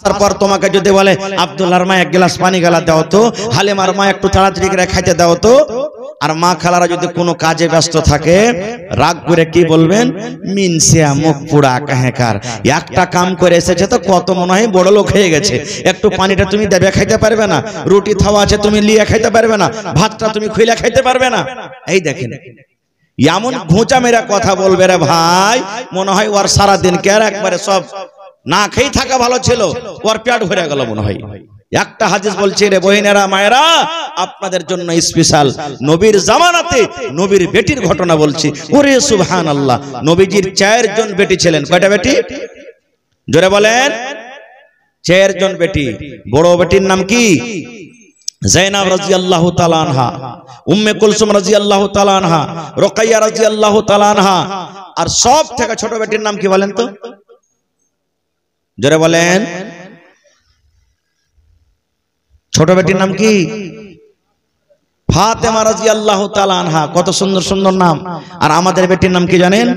তারপর তোমাকে যদি বলে আব্দুল্লাহর মা এক গ্লাস পানি গালা দাও তো, হালিমার মা একটু তাড়াতাড়ি করে খাইতে দাও তো, আর মা খালারা যদি কোনো কাজে ব্যস্ত থাকে রাগ করে কি বলবেন, মিনসিয়া মুখ পুরা কাহেকার, একটা কাম করে এসেছে তো কত মনে হয় বড় লোক হয়ে গেছে, একটু পানিটা তুমি দেবে খাইতে পারবে না, রুটি থাওয়া আছে তুমি লিয়ে খাইতে পারবে না, ভাতটা তুমি খুইলা খাইতে পারবে না। এই দেখেন এমন ঘোঁচা মেরা কথা বলবে রে ভাই, মনে হয় ওর সারা দিন কে একবারে সব না খেয়ে থাকা ভালো ছিল, ওর পেট ভরে গেল মনে হয়। একটা হাদিস বলছে রে বহিনেরা মায়েরা, আপনাদের জন্য স্পেশাল নবীর জামানাতে নবীর বেটির ঘটনা বলছি। ওরে সুবহানাল্লাহ, নবীজির 4 জন বেটি ছিলেন। কয়টা বেটি? জোরে বলেন। 4 জন বেটি। বড় বেটির নাম কি? জাইনাব রাদিয়াল্লাহু তাআলা আনহা, উম্মে কুলসুম রাদিয়াল্লাহু তাআলা আনহা, রুকাইয়া রাদিয়াল্লাহু তাআলা আনহা। আর সব থেকে ছোট বেটির নাম কি বলেন তো? জোরে বলেন। ছোট বেটির নাম কি? ফাতেমা রাদিয়াল্লাহু তাআলা আনহা। কত সুন্দর সুন্দর নাম। আর আমাদের বেটির নাম কি জানেন?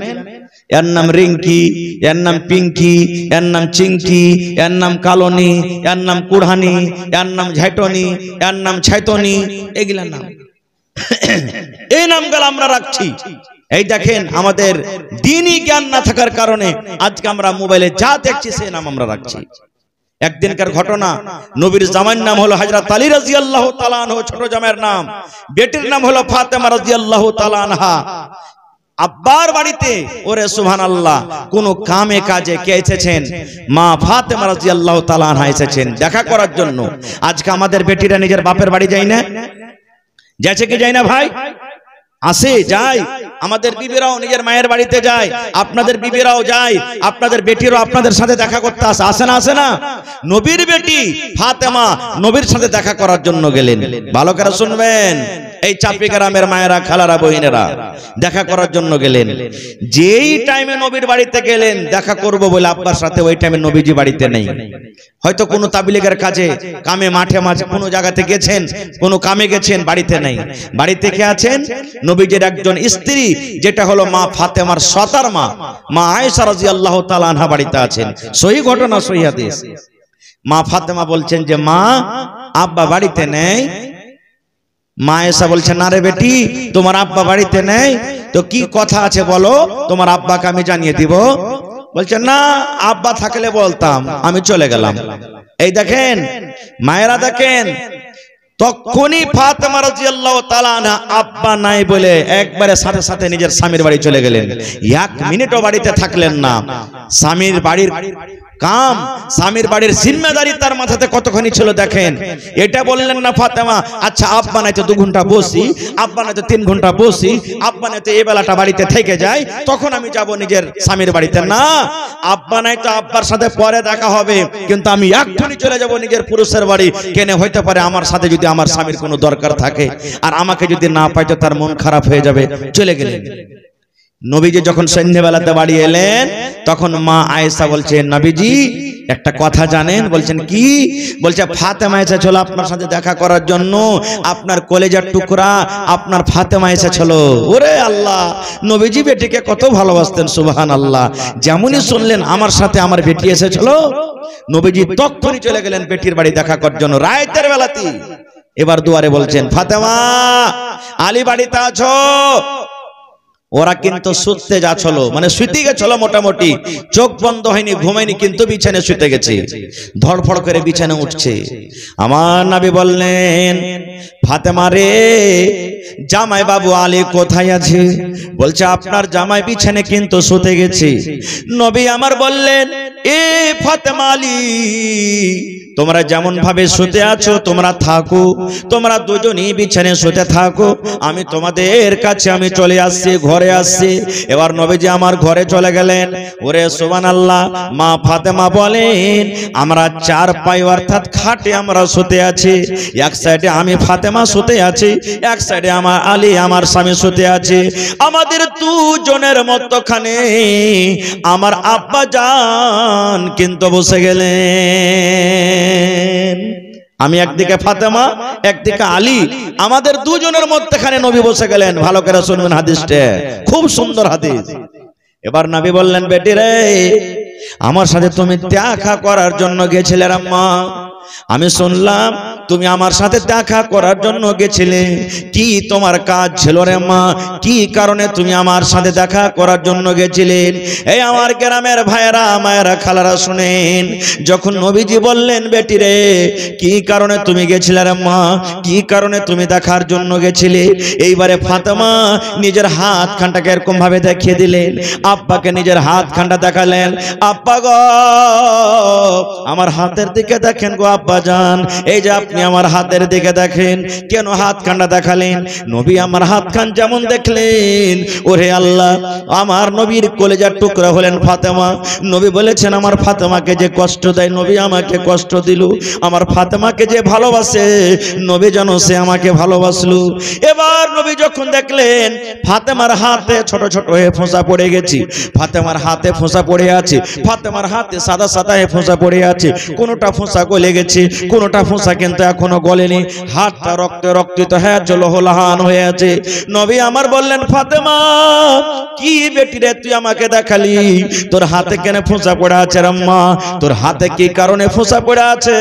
এর নাম রিঙ্কি, এর নাম পিঙ্কি, এর নাম চিঙ্কি, এর নাম কালনি, এর নাম কুড়হানি, এর নাম ঝাইটনি, এর নাম ছাইতনি। এগুলা নাম, এই নামগুলো আমরা রাখছি। এই দেখেন আমাদের দ্বীনি জ্ঞান না থাকার কারণে আজকে আমরা মোবাইলে যা দেখছি সেই নাম আমরা রাখছি। একদিনকার ঘটনা, নবীর জামাইয়ের নাম হলো হযরত আলী রাদিয়াল্লাহু তাআলা আনহু, ছোট জামাইয়ের নাম, বেটির নাম হলো ফাতেমা রাদিয়াল্লাহু তাআলা আনহা। আব্বার বাড়িতে ওরে সুবহানাল্লাহ কোন কামে কাজে কে এসেছেন? মা ফাতেমা রাদিয়াল্লাহু তাআলা আনহা এসেছেন দেখা করার জন্য। আজকে আমাদের বেটিরা নিজের বাপের বাড়ি যায় না? যাচ্ছে কি যায় না ভাই? আসে, যায়। আমাদের বিবিরাও নিজের মায়ের বাড়িতে যায়, আপনাদের বিবিরাও যায়, আপনাদের বেটিরাও আপনাদের সাথে দেখা করতে আসে, আসে না? আসে না? নবীর বেটি ফাতেমা নবীর সাথে দেখা করার জন্য গেলেন। ভালো করে শুনবেন, এই চাপি গ্রামের মায়েরা, খালারা, বহিনেরা, দেখা করার জন্য গেলেন। যেই টাইমে নবীর বাড়িতে গেলেন দেখা করব বলে আব্বার সাথে, ওই টাইমে নবীজি বাড়িতে নেই। হয়তো কোনো তাবলীগের কাজে, কামে, মাঠে মাঝে কোনো জায়গাতে গেছেন, কোনো কামে গেছেন, বাড়িতে নেই। বাড়িতে কে আছেন? নবীজির একজন স্ত্রী, যেটা হলো মা ফাতেমার সতার মা, মা আয়েশা রাদিয়াল্লাহু তাআলা আনহা বাড়িতে আছেন। সহি ঘটনা, সহি হাদিস। মা ফাতেমা বলছেন যে মা, আব্বা বাড়িতে নেই। মা আয়েশা বলছেন, না রে বেটি, তোমার আব্বা বাড়িতে নেই তো কি কথা আছে বলো, তোমার আব্বাকে আমি জানিয়ে দিব। বলছেন না, আব্বা থাকলে বলতাম, আমি চলে গেলাম। এই দেখেন মায়েরা, দেখেন তখনই ফাতেমা রাদিয়াল্লাহু তাআলা আনহা আব্বা নাই বলে একবারে সাথে সাথে নিজের স্বামীর বাড়ি চলে গেলেন। 1 মিনিটও বাড়িতে থাকলেন না। স্বামীর বাড়ির কাম, স্বামীর বাড়ির জিম্মেদারি তার মাথাতে কতখানি ছিল দেখেন। এটা বললেন না ফাতেমা, আচ্ছা আব্বা নাই তো 2 ঘন্টা বসি, আব্বা নাই তো 3 ঘন্টা বসি, আব্বা নাই তো এই বেলাটা বাড়িতে থেকে যাই, তখন আমি যাব নিজের স্বামীর বাড়িতে। না, আব্বা নাই তো আব্বার সাথে পরে দেখা হবে, কিন্তু আমি এক্ষুনি চলে যাব নিজের পুরুষের বাড়ি। কেন হইতে পারে আমার সাথে যদি আমার স্বামীর কোনো দরকার থাকে, আর আমাকে যদি না পাই তো তার মন খারাপ হয়ে যাবে। চলে গেলেন। নবীজি যখন সন্ধ্যাবেলাতে বাড়ি এলেন, তখন মা আয়েশা বলছেন, নবীজি একটা কথা জানেন? বলছেন কি? বলছে ফাতেমা এসেছিল আপনার সাথে দেখা করার জন্য, আপনার কলেজার টুকরা আপনার ফাতেমা এসেছিল। ওরে আল্লাহ, নবীজি বেটিকে কত ভালোবাসতেন, সুবহানাল্লাহ। যেমনই শুনলেন আমার সাথে আমার বেটি এসেছিল, নবীজি তখনই চলে গেলেন বেটির বাড়ি দেখা করার জন্য, রাতের বেলাতে। এবার দুয়ারে বলছেন, ফাতেমা, আলী বাড়িতে আছো? ওরা কিন্তু শুতে যাচ্ছিল, মানে শুতে গেছিল, মোটামুটি চোখ বন্ধ হয়নি, ঘুমায়নি, কিন্তু বিছানায় শুতে গেছে। ধড়ফড় করে বিছানা উঠছে। আমার নবী বললেন, ফাতেমা রে, জামাই বাবু আলী কোথায় আছে? বলছে আপনার জামাই বিছানে কিন্তু শুতে গেছে। নবী আমার বললেন, এ ফাতেমা, আলী তোমরা যেমন ভাবে শুতে আছো তোমরা থাকো, তোমরা দুজনই বিছানে শুতে থাকো, আমি তোমাদের কাছে আমি চলে আসছি, ঘরে আসছি। এবার নবীজি আমার ঘরে চলে গেলেন। ওরে সুবহানাল্লাহ, মা ফাতেমা বলেন, আমরা 4 পাই অর্থাৎ খাটে আমরা শুতে আছি। এক সাইডে আমি ফাতেমা শুতে আছি, এক সাইডে আমার আলী আমার স্বামী শুতে আছে। আমাদের দুজনের মধ্যখানে আমার আব্বা জান কিন্তু বসে গেলেন। আমি একদিকে ফাতেমা, একদিকে আলী, আমাদের দুজনের মধ্যখানে নবী বসে গেলেন। ভালো করে শুনবেন হাদিসটা, খুব সুন্দর হাদিস। এবার নবী বললেন, বেটি রে, আমার সাথে তুমি দেখা করার জন্য গেছিলে আম্মা, আমি শুনলাম তুমি আমার সাথে দেখা করার জন্য গেছিলে, কি তোমার কাজ ছিল রে মা, কি কারণে তুমি আমার সাথে দেখা করার জন্য গেছিলেন? এই আমার গ্রামের ভাইয়েরা মায়েরা খালারা শুনেন, যখন নবীজি বললেন বেটি রে কি কারণে তুমি গেছিলে রে মা, কি কারণে তুমি দেখার জন্য গেছিলে, এইবারে ফাতেমা নিজের হাত খানটাকে এরকম ভাবে দেখিয়ে দিলেন, আব্বাকে নিজের হাত খানটা দেখালেন, আব্বা গো আমার হাতের দিকে দেখেন গো আব্বা জান, এই যে আপনি আমার হাতের দিকে দেখেন। কেন হাত খানটা দেখালেন? নবী আমার হাত খান যেমন দেখলেন, ওরে আল্লাহ আমার নবীর কলেজার টুকরা হলেন ফাতেমা। নবী বলেছেন আমার ফাতেমাকে যে কষ্ট দেয় নবী আমাকে কষ্ট দিল, আমার ফাতেমাকে যে ভালোবাসে নবী যেন সে আমাকে ভালোবাসলো। এবার নবী যখন দেখলেন ফাতেমার হাতে ছোট ছোট হয়ে ফোঁসা পড়ে গেছে, ফাতেমার হাতে ফোঁসা পড়ে আছে, ফাতেমার হাতে সাদা সাদা হয়ে ফোঁসা পড়ে আছে, কোনোটা ফোঁসা গলে গেছে, কোনোটা ফোঁসা কিন্তু এখনো গলেনি, হাতটা রক্তে রক্তিত হয়ে জলহলাহান হয়ে আছে। নবী আমার বললেন ফাতেমা কি বেটি রে তুই আমাকে দেখালি, তোর হাতে কেন ফোঁসা পড়ে আছে আম্মা, তোর হাতে কি কারণে ফোঁসা পড়ে আছে?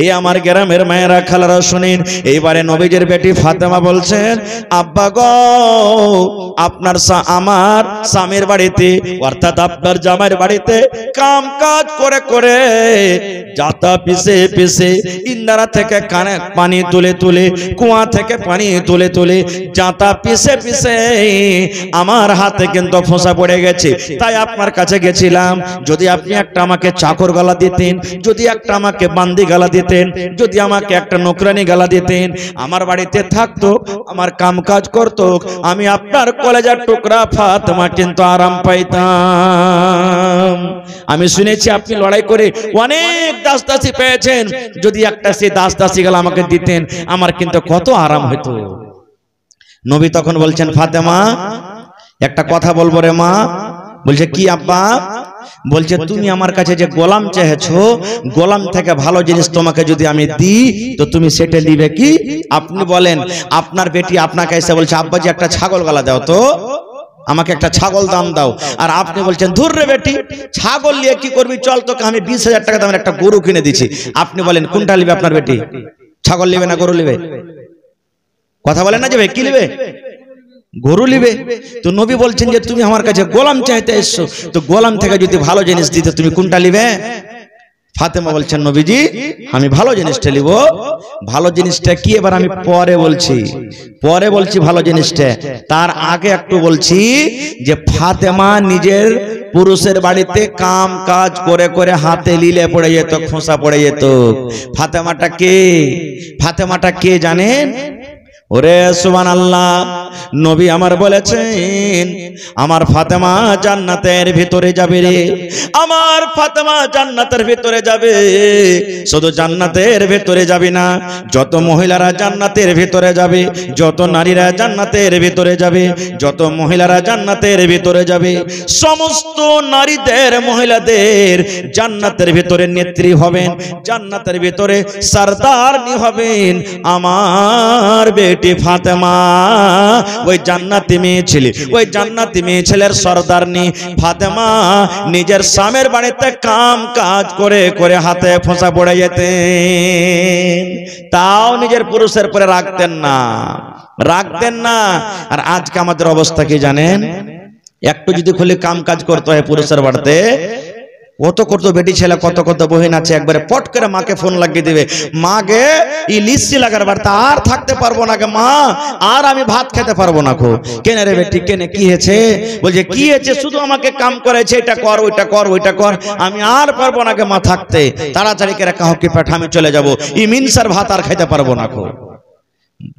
এই আমার গ্রামের মায়েরা খালারা শুনেন, এইবারে নবীজের বেটি ফাতেমা বলছেন আব্বা গো আপনার আমার স্বামীর বাড়িতে অর্থাৎ আপনার জামাইয়ের বাড়িতে কাম কাজ করে করে জাতা পিছে পিছে ইন্দারা থেকে কানে পানি তুলে তুলে কুয়া থেকে পানি তুলে তুলে জাতা পিছে পিছে আমার হাতে কিন্তু ফোঁসা পড়ে গেছে, তাই আপনার কাছে গেছিলাম, যদি আপনি একটা আমাকে চাকর গলা দিতেন, যদি একটা আমাকে বান্দি গলা দিতেন, যদি আমাকে একটা নকরানি গলা দিতেন, আমার বাড়িতে থাকতো, আমার কাম কাজ করতো, আমি আপনার কলেজার টুকরা ফাতেমা কিন্তু আরাম পাইতাম। আমি শুনেছি আপনি লড়াই করে অনেক দাস দাসী পেয়েছেন, যদি একটা সে দাস দাসী গলা আমাকে দিতেন আমার কিন্তু কত আরাম হতো। নবী তখন বলছেন ফাতেমা একটা কথা বলবো রে মা। বলছে কি আব্বা? বলছে তুমি আমার কাছে যে গোলাম চেয়েছো, গোলাম থেকে ভালো জিনিস তোমাকে যদি আমি দিই তো তুমি সেটা নিবে কি? আপনি বলেন আপনার বেটি আপনাকে এসে বলছে আব্বাজি একটা ছাগল গলা দাও তো, আমাকে একটা ছাগল দাম দাও, আর আপনি বলছেন ধুর রে বেটি ছাগল নিয়ে কি করবি, চল তোকে আমি 20,000 টাকা দামের একটা গরু কিনে দিচ্ছি। আপনি বলেন কোনটা নিবে আপনার বেটি? ছাগল নিবে না গরু নিবে? কথা বলেন না যে ভাই কি নিবে? গরু নিবে। তো নবী বলছেন যে তুমি আমার কাছে গোলাম চাইতে এসছো, তো গোলাম থেকে যদি ভালো জিনিস দিতে তুমি কোনটা নিবে? ফাতেমা বলছেন নবীজি আমি ভালো জিনিসটা নিব। ভালো জিনিসটা কি এবার আমি পরে বলছি, পরে বলছি ভালো জিনিসটা। তার আগে একটু বলছি যে ফাতেমা নিজের পুরুষের বাড়িতে কাম কাজ করে করে হাতে লীলে পড়ে যেত, খোঁসা পড়ে যেত। ফাতেমাটা কে? ফাতেমাটা কে জানেন? ওরে সুবহানাল্লাহ, নবী আমার বলেছেন আমার ফাতেমা জান্নাতের ভিতরে যাবে রে, আমার ফাতেমা জান্নাতের ভিতরে যাবে। শুধু জান্নাতের ভিতরে যাবে না, যত মহিলারা জান্নাতের ভিতরে যাবে, যত নারীরা জান্নাতের ভিতরে যাবে, যত মহিলারা জান্নাতের ভিতরে যাবে, সমস্ত নারীদের মহিলাদের জান্নাতের ভিতরে নেত্রী হবেন, জান্নাতের ভিতরে সরদারনি হবেন আমার বেটি ফাতেমা। ওই জান্নাতি মেয়ে ছেলে, ওই জান্নাতি মেয়ে ছেলের সরদারনি ফাতেমা নিজের স্বামীর বাড়িতে কাম কাজ করে করে হাতে ফোঁসা পড়ে যেতেন, তাও নিজের পুরুষের পরে রাখতেন না, রাখতেন না। আর আজকে আমাদের অবস্থা কি জানেন? একটু যদি খুলে কাম কাজ করতে হয় পুরুষের বাড়িতে, কত কত বেটি ছেলে কত কত বহিন আছে, একবারে পট করে মাকে ফোন লাগিয়ে দিবে, মা গে ই লিস্সি লাগার বাড়িতে আর থাকতে পারবো না গে মা, আর আমি ভাত খেতে পারবো না খো। কেন রে বেটি কেনে কি হয়েছে? বলছে কি হয়েছে, শুধু আমাকে কাম করেছে, এটা কর ওইটা কর ওইটা কর, আমি আর পারবো না গে মা থাকতে, তাড়াতাড়ি করে কাহো কি পাঠা আমি চলে যাবো, ই মিনসার ভাত আর খেতে পারবো না খো।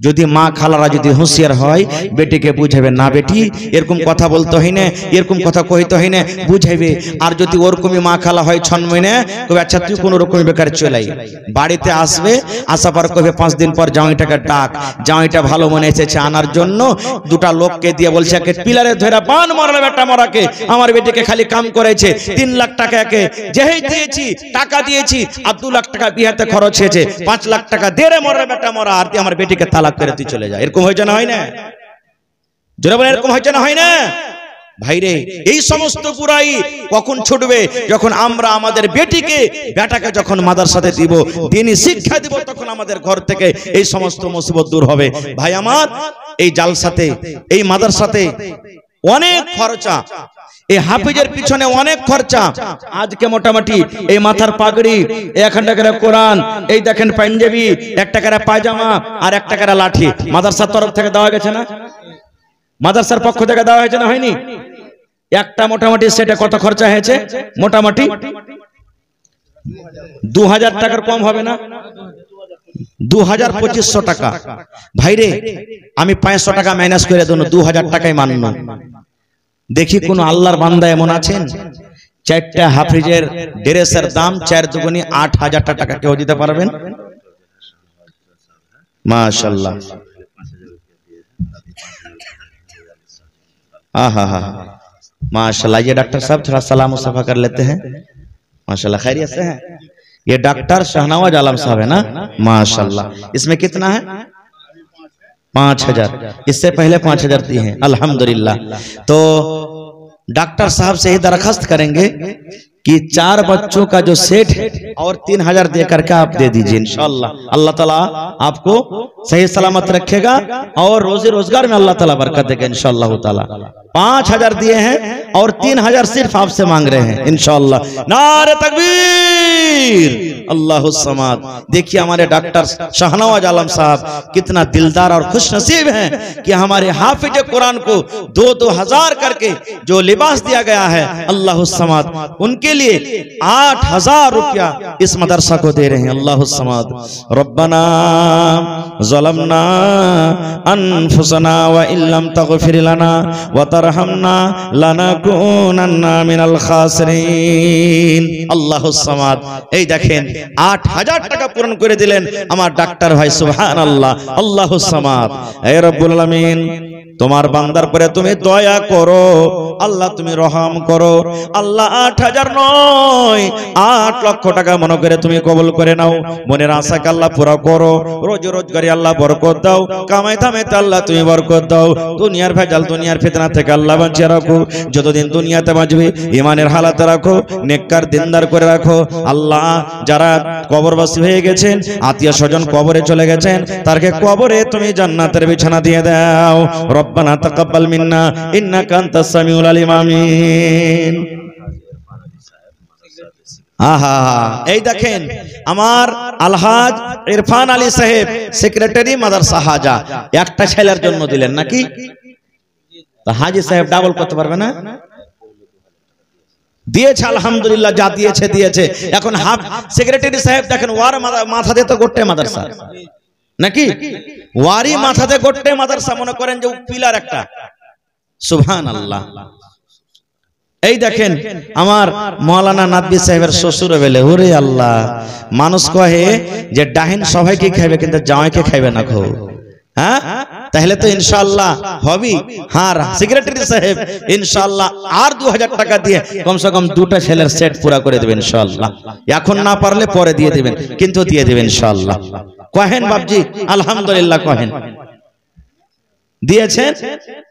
যদি মা খালারা যদি হুঁশিয়ার হয় বেটিকে বুঝাবে, না বেটি এরকম কথা বলতে হয় না, এরকম কথা কইতে হয় না, বুঝাইবে। আর যদি ওরকমই মা খালা হয় ছন্ময় কবে আচ্ছা তুই কোন রকম বেকার চলাই, বাড়িতে আসবে, আসা পর কবে 5 দিন পর জামাইটাকে ডাক, জামাইটা ভালো মনে এসেছে আনার জন্য, দুটা লোককে দিয়ে বলছে একে পিলারে ধরে বান মারলে বেটা মরাকে, আমার বেটিকে খালি কাম করেছে, 3 লাখ টাকা একে যেই দিয়েছি টাকা দিয়েছি, আর 2 লাখ টাকা বিয়াতে খরচ হয়েছে, 5 লাখ টাকা দেরে মরলে বেটা মরা, আর আমার বেটিকে তালাক করে তুই চলে যা। এরকম হয়েছে না হয় না? জোরে বলে এরকম হয়েছে না হয় না? ভাইরে এই সমস্ত বুরাই কখন ছুটবে? যখন আমরা আমাদের বেটাকে যখন মাদ্রাসাতে দিব, দ্বীনি শিক্ষা দিব, তখন আমাদের ঘর থেকে এই সমস্ত মুসিবত দূর হবে। ভাই আমার, এই জালসাতে, এই মাদ্রাসাতে অনেক খরচা, এই হাফিজের পিছনে অনেক খরচা। আজকে মোটামুটি এই মাথার পাগড়ি, 1 টাকার কোরআন, এই দেখেন পাঞ্জাবি, 1 টাকার পায়জামা আর 1 টাকার লাঠি মাদ্রাসার তরফ থেকে দেওয়া গেছে না? মাদ্রাসার পক্ষ থেকে দেওয়া হয়েছে না, হয়নি? একটা মোটামুটি সেটা কত খরচা হয়েছে? মোটামুটি 2000 টাকার কম হবে না? 2200 টাকা। ভাইরে আমি 500 টাকা মাইনাস করে দেব, 2000 টাকাই মানব। দেখি কোন আল্লাহর বান্দা এমন আছেন 4টা হাফিজের ড্রেসের দাম 4 দুগুনি 8000 টাকা কেউ দিতে পারবেন? माशाल्लाह। आहा हा माशाल्लाह। ये डॉक्टर साहब थोड़ा सलाम मुसाफा कर लेते हैं। माशाल्लाह, खैरियत से हैं? ये डॉक्टर शहनवाज आलम साहब है ना? माशाल्लाह। इसमें कितना है? 5000। इससे पहले 5000 दिए हैं, अल्हम्दुलिल्लाह। तो डॉक्टर साहब से ही दरखास्त करेंगे कि 4 बच्चों का जो सेट है और 3000 दे करके आप दे दीजिए इंशाअल्लाह। अल्लाह ताला आपको सही सलामत रखेगा और रोजी रोजगार में अल्लाह ताला बरकत देगा इंशाअल्लाह ताला। 5000 दिए हैं और 3000 सिर्फ आपसे मांग रहे हैं इंशाअल्लाह। नारे तकबीर, अल्लाहु समाद। देखिए हमारे डॉक्टर शहनवाज आलम साहब कितना दिलदार और खुश नसीब हैं कि हमारे हाफिज कुरान को 2-2000 करके जो लिबास दिया गया है, अल्लाहु समाद, उनके लिए 8000 रुपया इस मदरसा को दे रहे हैं। अल्लाहु समाद। रब्बना ज़लमना अनफुसना व इल्लम तगफिर लना व तरहमना लनकुनन्ना मिनल खासिरीन। अल्लाहु समाद। এই দেখেন 8000 টাকা পূরণ করে দিলেন আমার ডাক্তার ভাই, সুবহানাল্লাহ। আল্লাহু সামাদ। হে রব্বুল আলামিন, তোমার বান্দার পরে তুমি দয়া করো আল্লাহ, তুমি রহম করো আল্লাহ। 8000 নয় 8 লক্ষ টাকা মনে করে তুমি কবুল করে নাও। মনের আশাকে আল্লাহ পুরো করো। রোজি রোজগারি আল্লাহ বরকত দাও। কামাই দামেতে আল্লাহ তুমি বরকত দাও। দুনিয়ার ভেজাল, দুনিয়ার ফিতনা থেকে আল্লাহ বাঁচিয়ে রাখো। যতদিন দুনিয়াতে বাঁচবে ইমানের হালাতে রাখো, নেককার দিনদার করে রাখো আল্লাহ। যারা কবরবাসী হয়ে গেছেন, আত্মীয় স্বজন কবরে চলে গেছেন, তারকে কবরে তুমি জান্নাতের বিছানা দিয়ে দাও। রব্বানা তাকাব্বাল মিন্না ইন্নাকা আনতাস সামিউল আলিম। আমিন। আহা, এই দেখেন আমার আলহাজ ইরফান আলী সাহেব, সেক্রেটারি মাদ্রাসা হাজা, একটা ছেলের জন্য দিলেন নাকি? তো হাজি সাহেব ডাবল করতে পারবে না? দিয়েছে আলহামদুলিল্লাহ, যা দিয়েছে দিয়েছে। এখন হাফ সেক্রেটারি সাহেব দেখেন, ওয়ার মাথাতে তো গোটে মাদ্রাসা নাকি? ওয়ারি মাথাতে গোটে মাদ্রাসা, মনে করেন যে পিলার একটা। সুবহানাল্লাহ। এই দেখেন আমার মাওলানা নাদবি সাহেবের শ্বশুর বেলে, ওরে আল্লাহ, মানুষ কহে যে ডাহিন সবাইকে খাইবে কিন্তু জামাইকে খাইবে না খো। হ্যাঁ, তাহলে তো ইনশাআল্লাহ হবি। হ্যাঁ, সেক্রেটারি সাহেব ইনশাআল্লাহ আর 2000 টাকা দিয়ে কমসে কম 2টা ছেলের সেট পুরা করে দেবেন ইনশাআল্লাহ। এখন না পারলে পরে দিয়ে দিবেন, কিন্তু দিয়ে দিবেন ইনশাআল্লাহ। কহেন বাপজি আলহামদুলিল্লাহ, কহেন। দিয়েছেন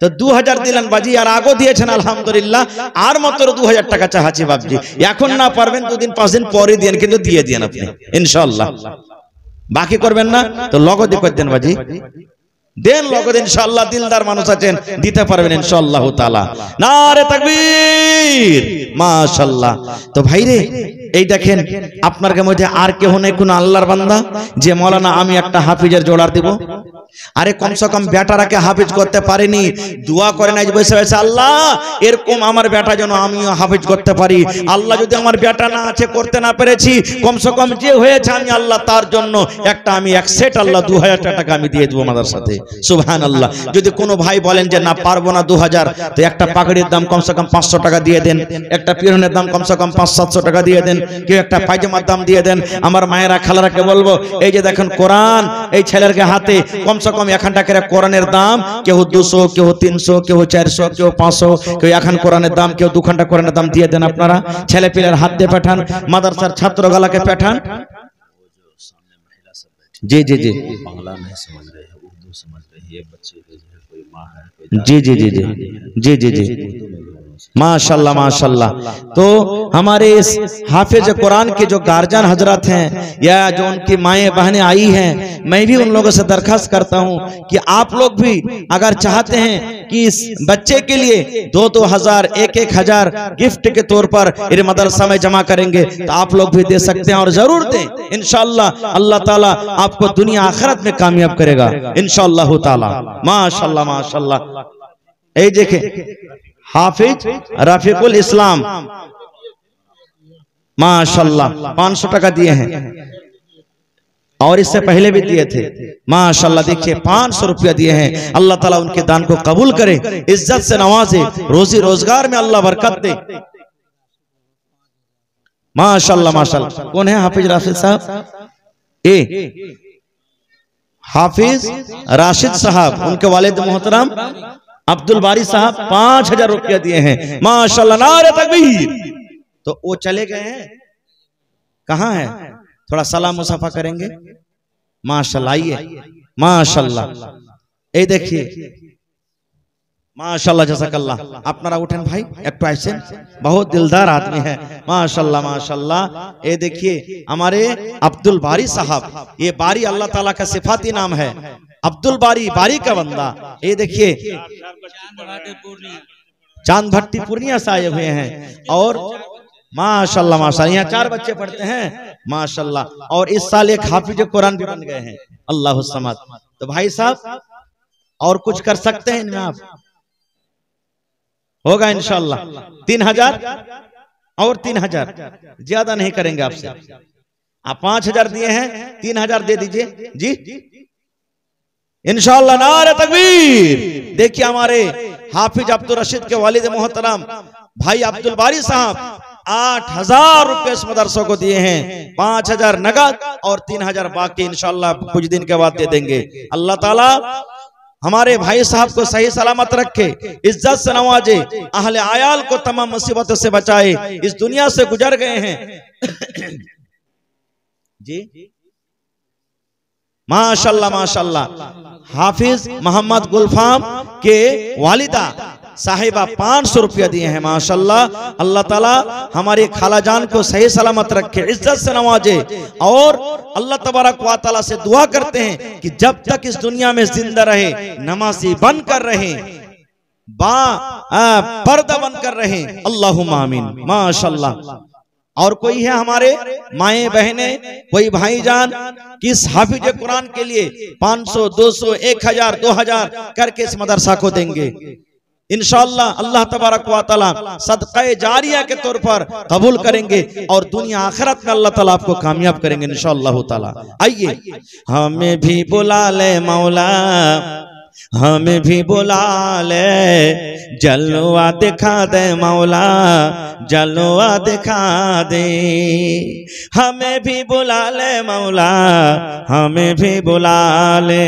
তো 2000 দিলেন বাজি, আর আগো দিয়েছেন আলহামদুলিল্লাহ। আর মাত্র 2000 টাকা চাহাচ্ছি বাপজি। এখন না পারবেন 2 দিন 5 দিন পরে দিন, কিন্তু দিয়ে দিন আপনি ইনশাআল্লাহ। বাকি করবেন না তো লগদে করে দেন বাজি, দেন লগদ ইনশাআল্লাহ। দিলদার মানুষ আছেন, দিতে পারবেন ইনশাআল্লাহ তাআলা। নারে তাকবীর, মাশাআল্লাহ। তো ভাইরে এই দেখেন আপনার মধ্যে আর কেউ নেই কোন আল্লাহর বান্দা যে মাওলানা আমি একটা হাফিজের জোড়ার দিব? আরে কমসে কম বেটারাকে হাফিজ করতে পারিনি, দোয়া করে নাই বসে বসে, আল্লাহ এরকম আমার বেটা যেন আমিও হাফিজ করতে পারি। আল্লাহ যদি আমার বেটা না আছে, করতে না পেরেছি, কমসে কম যে হয়েছে আমি আল্লাহ তার জন্য একটা আমি এক সেট আল্লাহ 2000 টাকা আমি দিয়ে দেবো আমাদের সাথে। সুবহানাল্লাহ। যদি কোনো ভাই বলেন যে না পারবো না 2000, তো একটা পাগড়ির দাম কমসে কম 500 টাকা দিয়ে দেন, একটা পিরনের দাম কমসে কম 500-700 টাকা দিয়ে দেন, কেউ একটা পায়জামার দাম দিয়ে দেন। আমার মায়েরা খালারাকে বলবো, এই যে দেখেন কোরআন এই ছেলেরকে হাতে কমসে কম 1 টাকার কোরআনের দাম, কেউ 200, কেউ 300, কেউ 400, কেউ 500, কেউ 1 কোরআনের দাম, কেউ 2 ঘন্টা কোরআনের দাম দিয়ে দেন। আপনারা ছেলে পিলের হাত দিয়ে পাঠান, মাদ্রাসার ছাত্র গালাকে পাঠান। जी जी जी बांग्ला नहीं समझ रहे हैं, उर्दू समझ रही है, बच्चे कोई माँ है, जी जी जी जी जी जी जी माशाल्लाह माशाल्लाह। तो हमारे इस हाफिज कुरान के जो गार्जियन हजरत हैं या जो उनकी माएँ बहनें आई हैं, मैं भी उन लोगों से दरखास्त करता हूं कि आप लोग भी अगर चाहते हैं कि इस बच्चे के लिए 2-2 हजार 1-1 हजार गिफ्ट के तौर पर इस मदरसा में जमा करेंगे तो आप लोग भी दे सकते हैं और जरूर दें। इंशाअल्लाह अल्लाह ताला आपको दुनिया आखिरत में कामयाब करेगा इंशाअल्लाह ताला। माशाल्लाह माशाल्लाह। ये देखें हाफिज रफीकुल इस्लाम माशाल्लाह 500 टका दिए हैं और इससे पहले भी दिए थे। माशाल्लाह देखिए 500 रुपया दिए हैं। अल्लाह ताला उनके दान को कबूल करे, इज्जत से नवाजे, रोजी रोजगार में अल्लाह बरकत दे। माशाल्लाह माशाल्लाह। कौन है हाफिज राशिद साहब? हाफिज राशिद साहब, उनके वालिद मोहतरम अब्दुल बारी साहब 5000 रुपया दिए हैं। माशाल्लाह नारे तकबीर। तो वो चले गए हैं, कहाँ है? थोड़ा सलाम मुसाफा करेंगे। माशाल्लाह आइए माशाल्लाह। ये देखिए माशाल्लाह जज़ाकल्लाह। अपनारा उठें भाई एक ऐसे बहुत दिलदार आदमी है माशाल्लाह माशाल्लाह। ये देखिए हमारे अब्दुल बारी साहब, ये बारी अल्लाह ताला का सिफाती नाम है, अब्दुल बारी, बारी का बंदा। ये देखिए चांद भट्टी पूर्णिया से आए हुए हैं और माशाल्लाह माशाल्लाह यहाँ 4 बच्चे पढ़ते हैं माशाल्लाह। और इस साल एक हाफिज कुरान भी बन गए हैं। अल्लाह समद। तो भाई साहब और कुछ कर सकते हैं इनमें आप? होगा इंशाल्लाह 3000 और 3000, ज्यादा नहीं करेंगे आपसे। आप 5000 दिए हैं, 3000 दे दीजिए जी इंशाअल्लाह। नारे तकबीर। देखिए हमारे हाफिज अब्दुल रशीद के वालिद मोहतरम भाई अब्दुल बारी साहब 8000 रुपए इस मदरसों को दिए हैं। 5000 नगद और 3000 बाकी इंशाअल्लाह कुछ दिन के बाद दे देंगे। अल्लाह ताला हमारे भाई साहब को सही सलामत रखे, इज्जत से नवाजे, अहले आयाल को तमाम मुसीबतों से बचाए, इस दुनिया से गुजर गए हैं जी माशाल्लाह माशाल्लाह। हाफिज मोहम्मद गुलफाम के वालिदा साहिबा 500 रुपया दिए हैं माशाल्लाह। अल्लाह ताला हमारे खाला जान को सही सलामत रखे, इज्जत से नवाजे। और अल्लाह तबारक व तआला से दुआ करते हैं कि जब तक इस दुनिया में जिंदा रहे नमाजी बनकर रहे, पर्दा बनकर रहे। अल्लाहुम्मा आमीन माशाल्लाह। और कोई है हमारे माएँ बहने, कोई भाईजान किस हाफिज कुरान के लिए 500 200 1000 2000 करके इस मदरसा को देंगे इंशाअल्लाह अल्लाह तबारक व तआला सदक़े जारिया के तौर पर कबूल करेंगे और दुनिया आखिरत में अल्लाह ताला आपको कामयाब करेंगे इंशाअल्लाह ताला। आइए हमें भी बुला ले मौला, हमें भी बुला ले, जलवा दिखा दे मौला, जलवा दिखा दे। हमें भी बुला ले मौला, हमें भी बुला ले,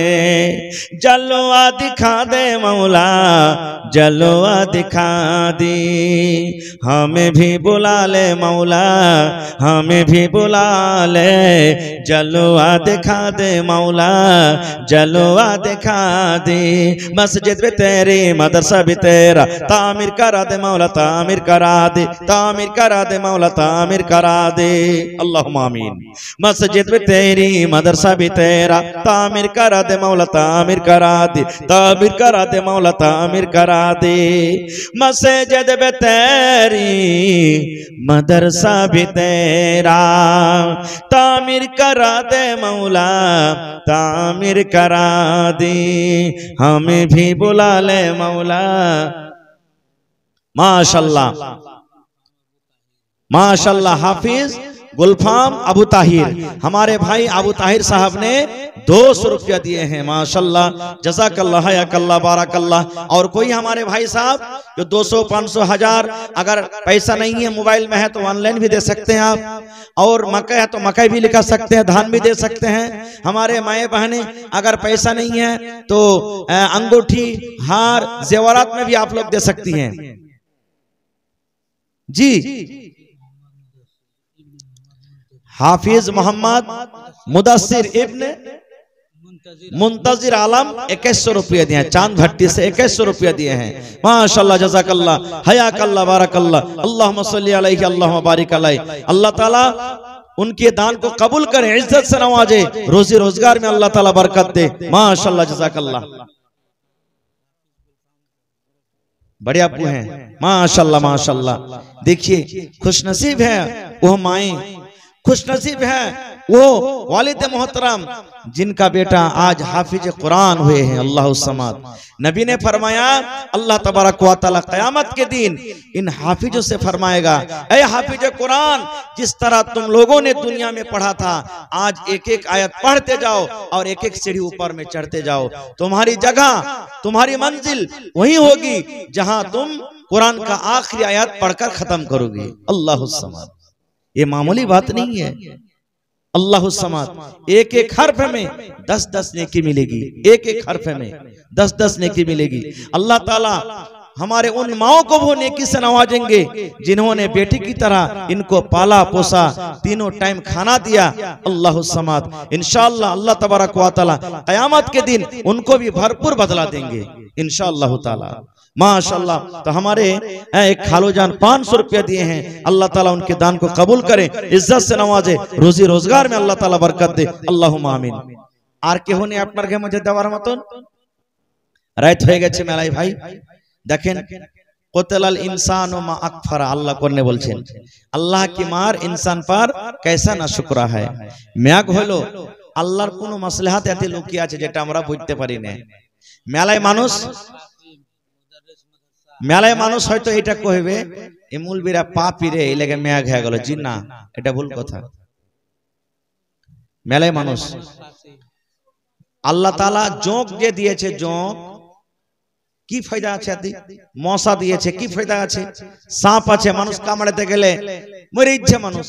जलवा दिखा दे मौला, जलवा दिखा दे। हमें भी बुला ले मौला, हमें भी बुला ले, जलवा दिखा दे मौला, जलवा दिखा दे। मस्जिद भी तेरी, मदरसा भी तेरा, तामीर करा दे मौला, तामीर करा दे, तामीर करा दे मौला, तामीर करा दे। अल्लाहुम्मा आमीन। मस्जिद भी तेरी, मदरसा भी तेरा, तामीर करा दे मौला, तामीर करा दे, तामीर करा दे मौला, तामीर करा दे। मस्जिद भी तेरी, मदरसा भी तेरा, तामीर करा दे मौला, तामीर करा दे। हमें भी बुला ले मौला। माशाल्लाह माशाल्लाह। हाफिज गुलफाम अबू ताहिर, हमारे भाई अबू ताहिर साहब ने 200 रुपया दिए हैं माशाल्लाह। जज़ाकल्लाह यकल्लाह बारकल्लाह। और कोई हमारे भाई साहब जो 200 500 1000, अगर पैसा नहीं है मोबाइल में है तो ऑनलाइन भी दे सकते हैं आप, और मकई है तो मकई भी लिखा सकते हैं, धान भी दे सकते हैं। हमारे माए बहने अगर पैसा नहीं है तो अंगूठी हार जेवरात में भी आप लोग दे सकती हैं जी। हाफिज मोहम्मद मुदस्सिर इब्न मुंतजिर आलम 2100 रुपया दिए हैं, चांद भट्टी से 2100 रुपया दिए हैं। माशाल्लाह, जज़ाकल्लाह, हयाकल्लाह, बारकल्लाह, अल्लाहुम्मा सल्ली अलैहि, अल्लाहुम्मा बारिक अलैहि। अल्लाह ताला उनके दान को कबूल करे, इज्जत से नवाजे, रोजी रोजगार में अल्लाह ताला बरकत दे। माशाल्लाह, जज़ाकल्लाह, बड़े अब्बू हैं, माशाल्लाह माशाल्लाह। देखिए खुशनसीब है वो माएँ, खुशनसीब है वो वालिद मोहतरम जिनका बेटा आज हाफिज कुरान हुए हैं। अल्लाहु समाद। नबी ने फरमाया अल्लाह तबारक व तआला क़यामत के दिन इन हाफिजों से फरमाएगा, ऐ हाफिज कुरान, जिस तरह तुम लोगों ने दुनिया में पढ़ा था, आज एक एक आयत पढ़ते जाओ और एक एक सीढ़ी ऊपर में चढ़ते जाओ। तुम्हारी जगह, तुम्हारी मंजिल वही होगी जहां तुम कुरान का आखिरी आयत पढ़कर खत्म करोगे। अल्लाहु समाद। ये मामूली बात नहीं है। अल्लाहु समाद। एक एक हर्फ में 10-10 नेकी मिलेगी, एक एक हर्फ में 10-10 नेकी मिलेगी। अल्लाह ताला हमारे उन माओं को वो नेकी से नवाजेंगे जिन्होंने बेटी की तरह इनको पाला पोसा, तीनों टाइम खाना दिया। अल्लाहु समाद। इंशाअल्लाह अल्लाह तबारक व तआला क़यामत के दिन उनको भी भरपूर बदला देंगे इंशाअल्लाह ताला। माशाल्लाह। तो हमारे एक खालो जान 500 रुपया दिए हैं। अल्लाह ताला उनके दान को कबूल करे, इज्जत से नवाजे, रोजी रोजगार में अल्लाह ताला बरकत दे। अल्लाहुम्मा आमीन। আর কেহ নেই আপনার ঘে মধ্যে দেওয়ার মতন? রাইত হয়ে গেছে মেলাই ভাই। দেখেন কতলাল ইনসান ও মা আকফারা, আল্লাহ কোরআনে বলছেন আল্লাহ কি মার ইনসান পার कैसा না শুকরা है। ম্যাগ হলো আল্লাহর কোন মাসলাহাত এতে লুকিয়ে আছে যেটা আমরা বুঝতে পারি না। মেলায় মানুষ হয়তো এটা কইবে এ মুলবিরা পাপী রে, এই লাগে ম্যাগ হয়ে গেল। জি না, এটা ভুল কথা। মেলায় মানুষ আল্লাহ তাআলা জোঁক যে দিয়েছে, জোঁক কি ফায়দা আছে? মশা দিয়েছে, কি ফায়দা আছে? সাপ আছে, মানুষ কামড়াতে গেলে মরে ইচ্ছে মানুষ।